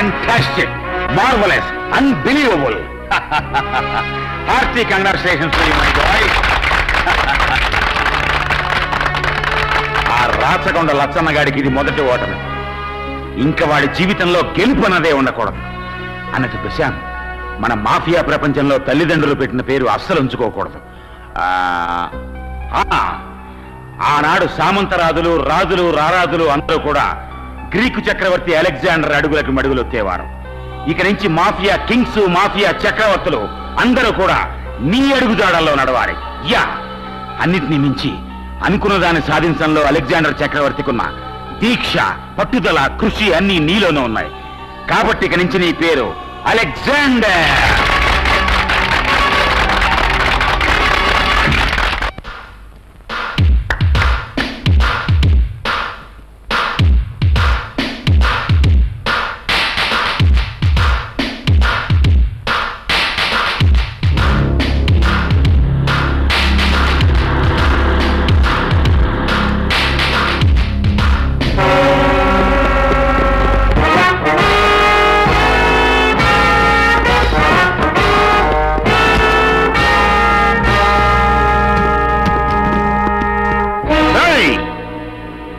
Fantastic, marvellous, unbelievable. Hearty congratulations to you my boy. ఆ రాచకొండ లచ్చన్న గాడికి ఇది మొదటి ఓటమి. ఇంకా వాడి జీవితంలో గెలుపు అన్నదే ఉండకూడదు. అన్నట్టు ప్రశాంత్, మన మాఫియా ప్రపంచంలో తల్లిదండ్రులు పెట్టిన పేరు అస్సలు ఉంచుకోకూడదు. ఆనాడు సామంతరాజులు, రాజులు, రారాజులు అందరూ కూడా గ్రీకు చక్రవర్తి అలెగ్జాండర్ అడుగులకు మడుగులొత్తేవారు. ఇక నుంచి మాఫియా కింగ్స్, మాఫియా చక్రవర్తులు అందరూ కూడా నీ అడుగుజాడల్లో నడవాలి. అన్నిటినీ మించి అనుకున్న దాన్ని సాధించడంలో అలెగ్జాండర్ చక్రవర్తికున్న దీక్ష, పట్టుదల, కృషి అన్నీ నీలోనే ఉన్నాయి. కాబట్టి ఇక నుంచి నీ పేరు అలెగ్జాండర్.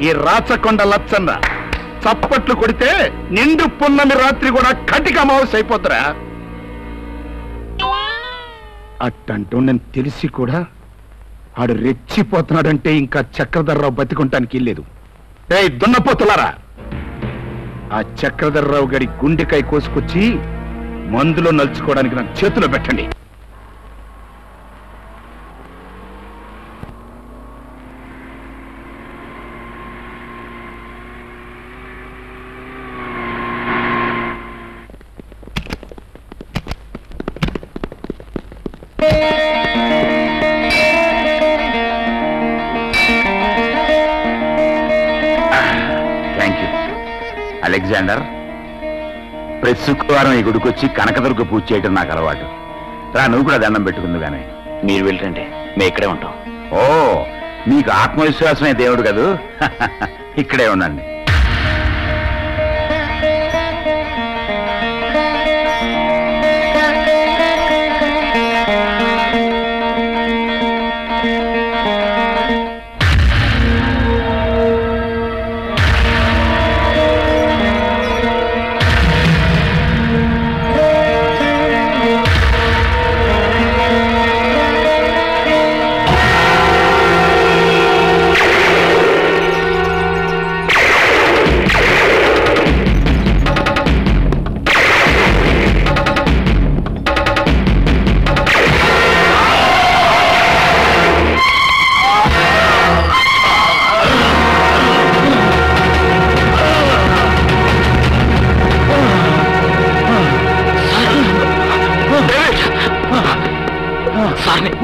ఈ రాచకొండ లచ్చన్న చప్పట్లు కొడితే నిండు పున్నమి రాత్రి కూడా కటిక అమావాస్య అయిపోతురా. అట్టంటూ నేను తెలిసి కూడా ఆడు రెచ్చిపోతున్నాడంటే ఇంకా చక్రధర్రావు బతికుంటానికి లేదు. దున్నపోతులారా, ఆ చక్రధర్రావు గడి గుండెకాయ కోసుకొచ్చి మందులో నలుచుకోవడానికి నాకు చేతిలో పెట్టండి. అలెగ్జాండర్, ప్రతి శుక్రవారం ఈ గుడికొచ్చి కనకదుర్గ పూజ చేయడం నాకు అలవాటు. రా, నువ్వు కూడా దండం పెట్టుకుంది. కానీ మీరు వెళ్ళండి, మేము ఇక్కడే ఉంటాం. ఓ, మీకు ఆత్మవిశ్వాసమే దేవుడు కదూ. ఇక్కడే ఉండండి.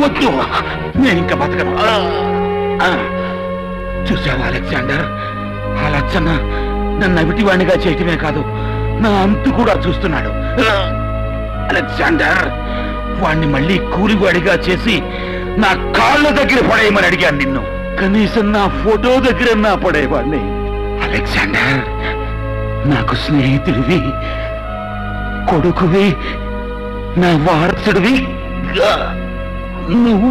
వద్దు, నేను ఇంకా బతకను. చూసావా అలెగ్జాండర్, ఆ లచ్చన్న నన్ను అవిటివాణిగా చేయటమే కాదు, నా అంతు కూడా చూస్తున్నాడు. అలెగ్జాండర్, వాణ్ణి మళ్ళీ కూలివాడిగా చేసి నా కాళ్ళ దగ్గర పడేయమని అడిగాను నిన్ను. కనీసం నా ఫోటో దగ్గర నా పడేవాడిని. అలెగ్జాండర్, నాకు స్నేహితుడివి, కొడుకువి, నా వారసుడివి నువ్వు.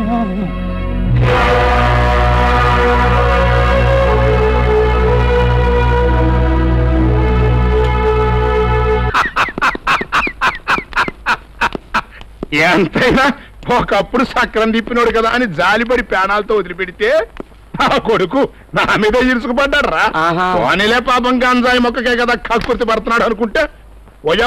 ఎంతైనా ఒకప్పుడు సక్రం తిప్పినోడు కదా అని జాలిపడి ప్రాణాలతో వదిలిపెడితే ఆ కొడుకు నా మీద ఇరుసుకుపడ్డాడు రా. పోనీలే పాపం గంజాయి మొక్కకే కదా కక్కుర్తి పడుతున్నాడు అనుకుంటే